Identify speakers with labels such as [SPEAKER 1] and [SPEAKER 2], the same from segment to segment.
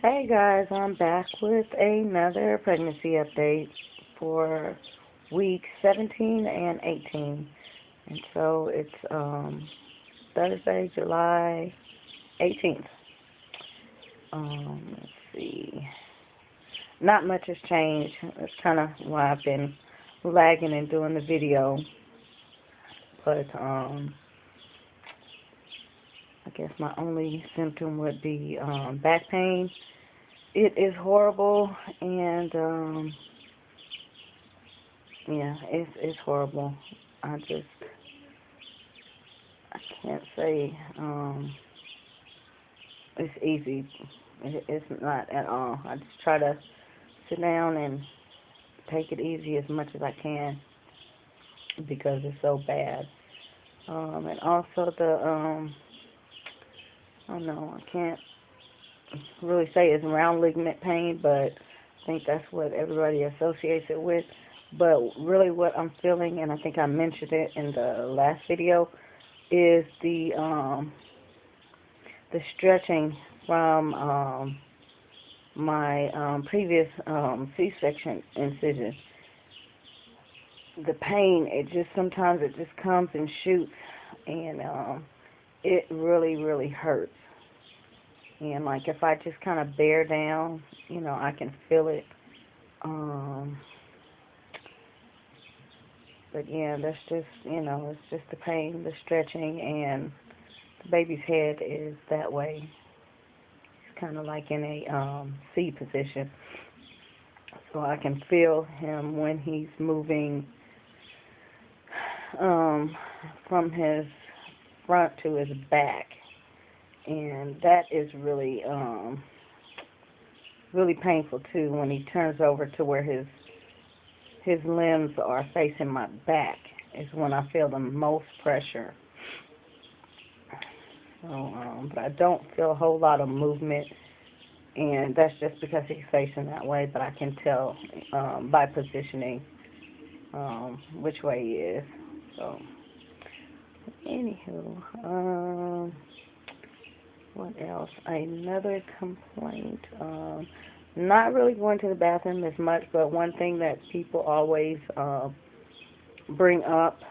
[SPEAKER 1] Hey guys, I'm back with another pregnancy update for week 17 and 18. And so it's Thursday, July 18th. Let's see. Not much has changed. That's kind of why I've been lagging and doing the video. But I guess my only symptom would be back pain. It is horrible, and yeah, it's horrible. I can't say it's easy. It's not at all. I just try to sit down and take it easy as much as I can because it's so bad. And also I don't know, I can't really say it's round ligament pain, but I think that's what everybody associates it with. But really what I'm feeling, and I think I mentioned it in the last video, is the stretching from my previous C-section incision. The pain, sometimes it just comes and shoots, and it really hurts. And like if I just kind of bear down, I can feel it. But yeah, that's just, it's just the pain, the stretching, and the baby's head is that way. It's kind of like in a C position. So I can feel him when he's moving from his front to his back. And that is really painful too when he turns over to where his limbs are facing my back is when I feel the most pressure. So, but I don't feel a whole lot of movement, and that's just because he's facing that way, but I can tell by positioning which way he is. So, anywho, what else? Another complaint. Not really going to the bathroom as much, but one thing that people always bring up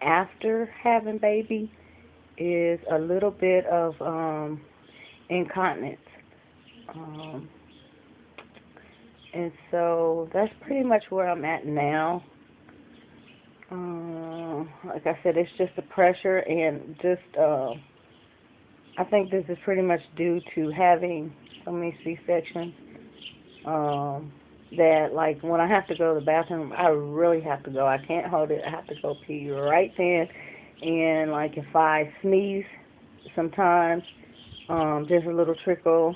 [SPEAKER 1] after having baby is a little bit of incontinence. And so that's pretty much where I'm at now. Like I said, it's just the pressure and just I think this is pretty much due to having so many C-sections, that like when I have to go to the bathroom, I really have to go. I can't hold it. I have to go pee right then. And like if I sneeze sometimes, there's a little trickle.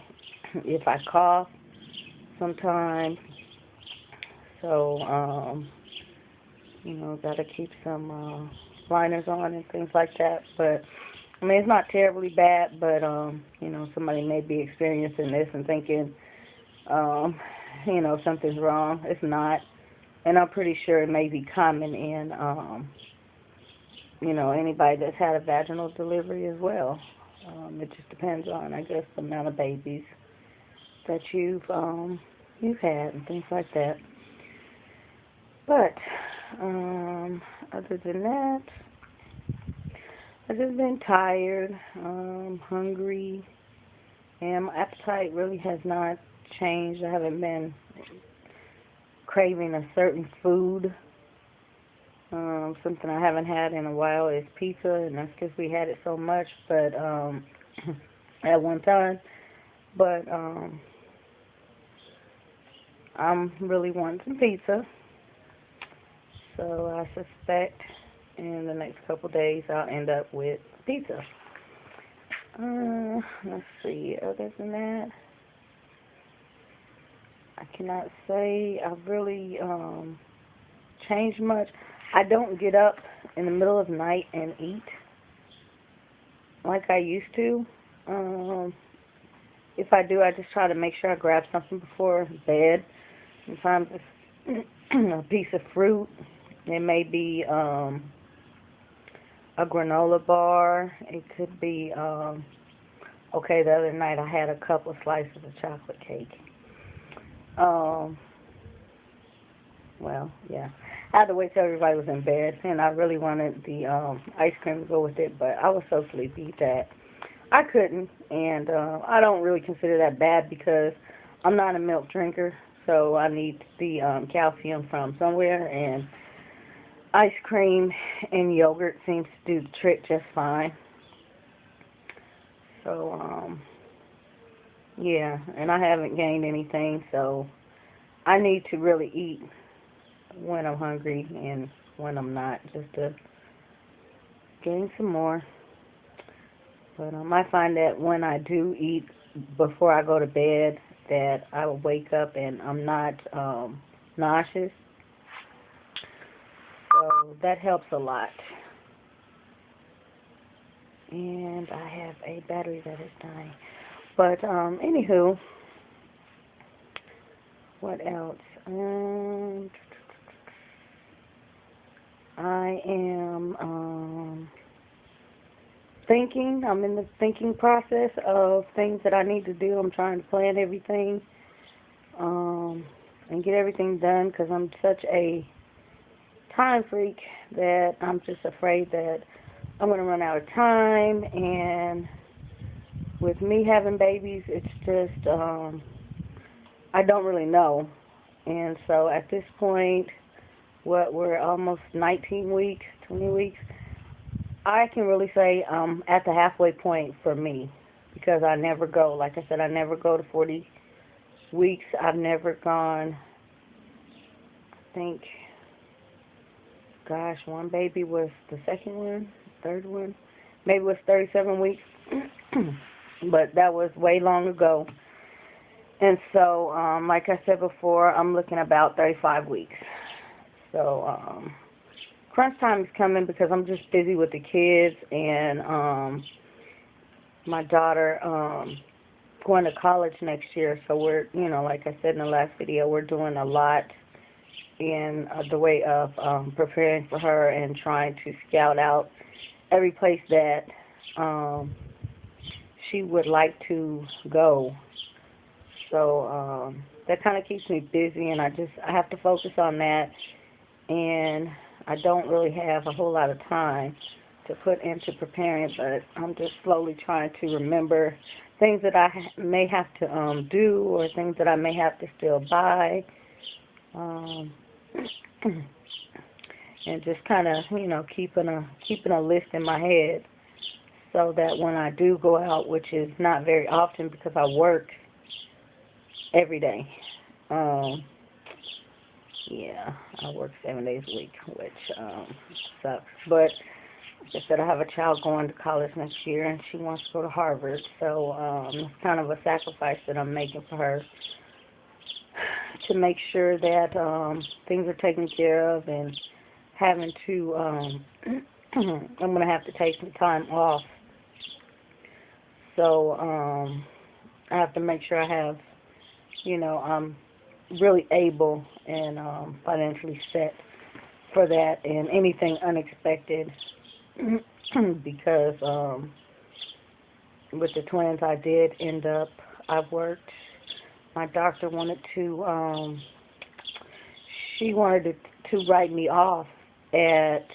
[SPEAKER 1] If I cough sometimes. So, gotta keep some liners on and things like that. But I mean, it's not terribly bad, but, somebody may be experiencing this and thinking, something's wrong. It's not. And I'm pretty sure it may be common in, anybody that's had a vaginal delivery as well. It just depends on, I guess, the amount of babies that you've had and things like that. But, other than that, I've just been tired, hungry, and my appetite really has not changed. I haven't been craving a certain food. Something I haven't had in a while is pizza, and that's because we had it so much, but at one time. But I'm really wanting some pizza, so I suspect in the next couple days I'll end up with pizza. Let's see, other than that, I cannot say I've really changed much. I don't get up in the middle of the night and eat like I used to. If I do, I just try to make sure I grab something before bed. Sometimes it's a piece of fruit. It may be a granola bar. It could be Okay, the other night I had a couple slices of chocolate cake. Well, yeah. I had to wait till everybody was in bed, and I really wanted the ice cream to go with it, but I was so sleepy that I couldn't, and I don't really consider that bad because I'm not a milk drinker, so I need the calcium from somewhere, and ice cream and yogurt seems to do the trick just fine. So, yeah, and I haven't gained anything, so I need to really eat when I'm hungry and when I'm not, just to gain some more. But I find that when I do eat before I go to bed, that I will wake up and I'm not nauseous. So that helps a lot. And I have a battery that is dying. But anywho, what else? I am thinking. I'm in the thinking process of things that I need to do. I'm trying to plan everything and get everything done because I'm such a time freak that I'm just afraid that I'm going to run out of time. And with me having babies, it's just I don't really know. And so at this point, we're almost 19 weeks, 20 weeks, I can really say I'm at the halfway point for me because I never go. Like I said, I never go to 40 weeks. I've never gone, I think, gosh, one baby was the second one, third one, maybe it was 37 weeks, but that was way long ago. And so, like I said before, I'm looking about 35 weeks. So, crunch time is coming because I'm just busy with the kids and my daughter going to college next year. So we're, like I said in the last video, we're doing a lot in the way of preparing for her and trying to scout out every place that she would like to go. So that kind of keeps me busy, and I have to focus on that. And I don't really have a whole lot of time to put into preparing, but I'm just slowly trying to remember things that I may have to do or things that I may have to still buy. And just kind of, keeping a list in my head so that when I do go out, which is not very often because I work every day. Yeah, I work 7 days a week, which sucks. But like I said, I have a child going to college next year, and she wants to go to Harvard. So it's kind of a sacrifice that I'm making for her to make sure that things are taken care of, and having to, I'm going to have to take some time off. So I have to make sure I have, I'm really able and financially set for that and anything unexpected because with the twins I did end up, I've worked. My doctor wanted to, she wanted to write me off at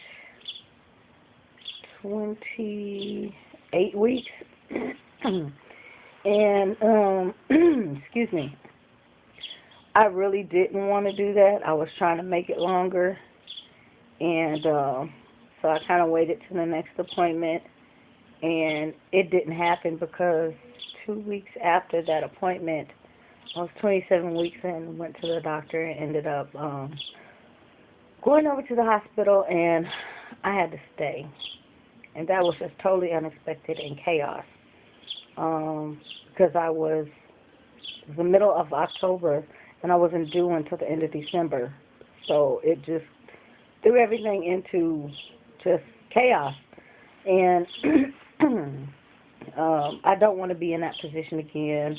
[SPEAKER 1] 28 weeks. And, excuse me, I really didn't want to do that. I was trying to make it longer. And so I kind of waited till the next appointment. And it didn't happen because 2 weeks after that appointment, I was 27 weeks in, went to the doctor and ended up going over to the hospital, and I had to stay. And that was just totally unexpected and chaos. Because it was the middle of October, and I wasn't due until the end of December. So it just threw everything into just chaos. And I don't want to be in that position again,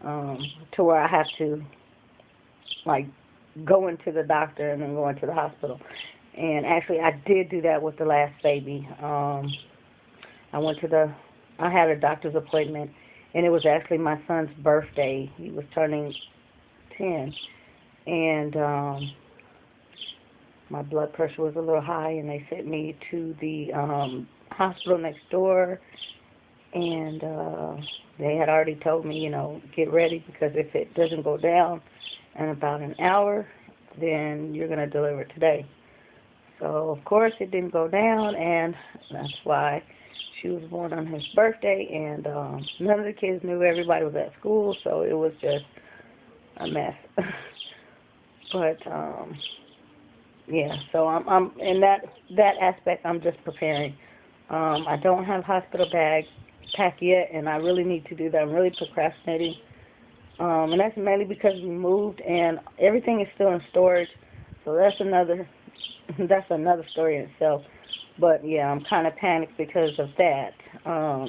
[SPEAKER 1] to where I have to, like, go into the doctor and then go into the hospital. And actually, I did do that with the last baby. I went to the I had a doctor's appointment, and it was actually my son's birthday. He was turning 10, and my blood pressure was a little high, and they sent me to the hospital next door, and they had already told me, get ready, because if it doesn't go down in about an hour, then you're going to deliver today. So, of course, it didn't go down, and that's why she was born on his birthday, and none of the kids knew. Everybody was at school, so it was just a mess. But, yeah, so I'm in that aspect, I'm just preparing. I don't have hospital bag packed yet, and I really need to do that. I'm really procrastinating. And that's mainly because we moved, and everything is still in storage, so that's another story in itself. But yeah, I'm kind of panicked because of that. I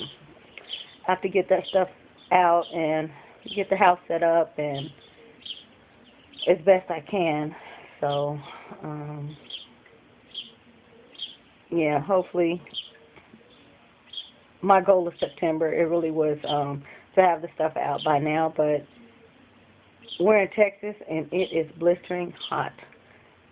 [SPEAKER 1] have to get that stuff out and get the house set up and as best I can. So yeah, hopefully my goal is September. It really was to have the stuff out by now, but we're in Texas and it is blistering hot.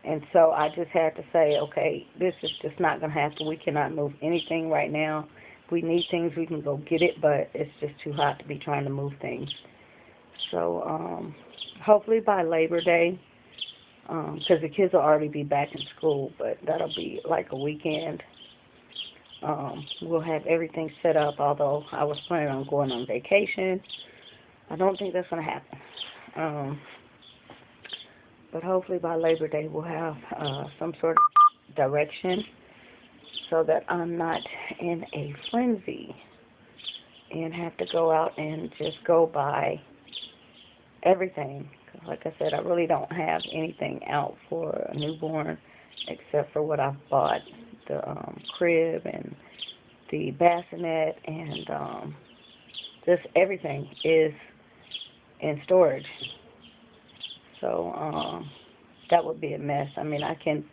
[SPEAKER 1] And so I just had to say, okay, this is just not going to happen. We cannot move anything right now. If we need things, we can go get it, but it's just too hot to be trying to move things. So hopefully by Labor Day, because the kids will already be back in school, but that'll be like a weekend. We'll have everything set up, although I was planning on going on vacation. I don't think that's going to happen. But hopefully by Labor Day we'll have some sort of direction so that I'm not in a frenzy and have to go out and just go buy everything. Like I said, I really don't have anything out for a newborn except for what I've bought, the crib and the bassinet, and just everything is in storage. So that would be a mess. I mean, I can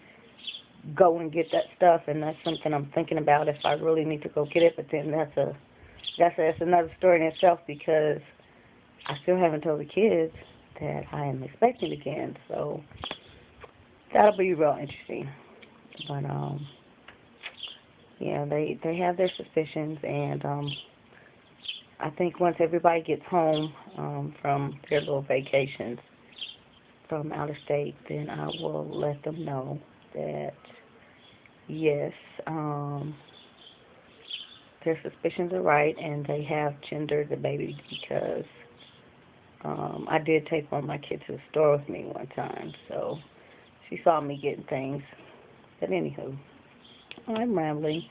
[SPEAKER 1] go and get that stuff, and that's something I'm thinking about if I really need to go get it. But then that's another story in itself, because I still haven't told the kids that I am expecting again. So that'll be real interesting. But yeah, they have their suspicions, and I think once everybody gets home from their little vacations from out of state, then I will let them know that yes, their suspicions are right, and they have gendered the baby, because I did take one of my kids to the store with me one time, so she saw me getting things. But anywho, I'm rambling.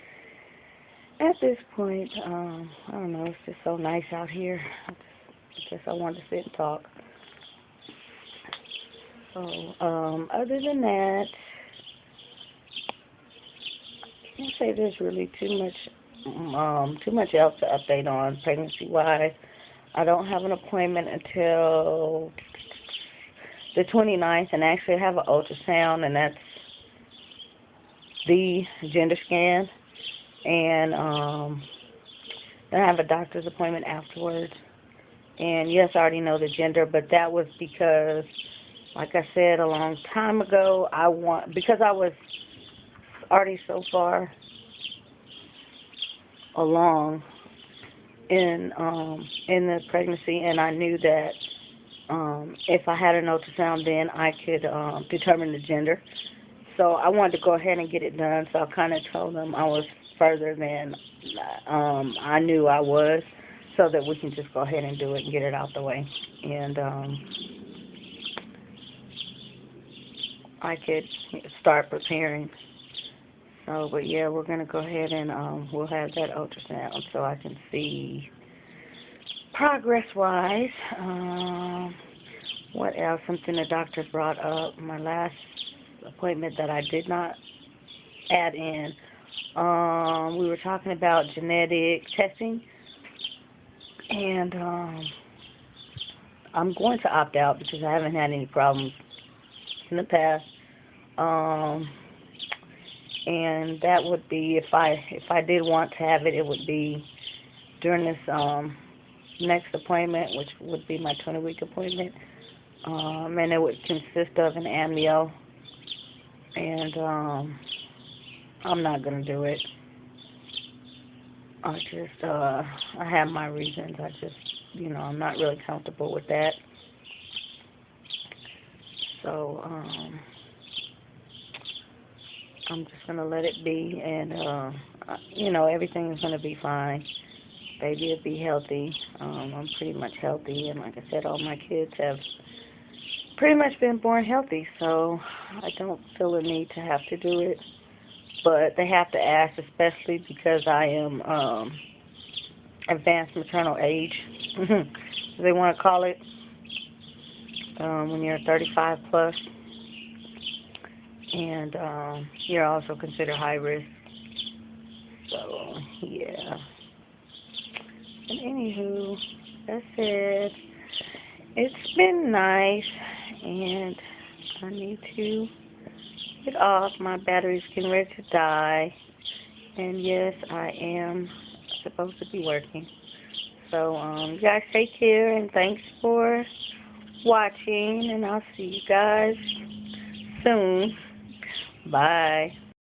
[SPEAKER 1] At this point, I don't know, it's just so nice out here. I guess I wanted to sit and talk. So, other than that, I can't say there's really too much else to update on pregnancy-wise. I don't have an appointment until the 29th, and actually I have an ultrasound, and that's the gender scan. And then I have a doctor's appointment afterwards. And yes, I already know the gender, but that was because, like I said a long time ago, because I was already so far along in the pregnancy, and I knew that if I had an ultrasound, then I could determine the gender. So I wanted to go ahead and get it done. So I kind of told them I was further than I knew I was, so that we can just go ahead and do it and get it out the way. And I could start preparing. So, but yeah, we're going to go ahead and we'll have that ultrasound so I can see progress-wise. What else? Something the doctor brought up. My last appointment that I did not add in. We were talking about genetic testing. And I'm going to opt out because I haven't had any problems in the past. And that would be, if I did want to have it, it would be during this next appointment, which would be my 20-week appointment. And it would consist of an amnio. And I'm not going to do it. I have my reasons. I just, I'm not really comfortable with that. So, I'm just going to let it be, and, everything is going to be fine. Baby will be healthy. I'm pretty much healthy, and like I said, all my kids have pretty much been born healthy, so I don't feel the need to have to do it. But they have to ask, especially because I am advanced maternal age, they want to call it, when you're 35 plus, and you're also considered high risk. So, yeah. And anywho, that's it. It's been nice, and I need to get off. My battery's getting ready to die. And yes, I am supposed to be working. So, you guys take care, and thanks for watching, and I'll see you guys soon. Bye.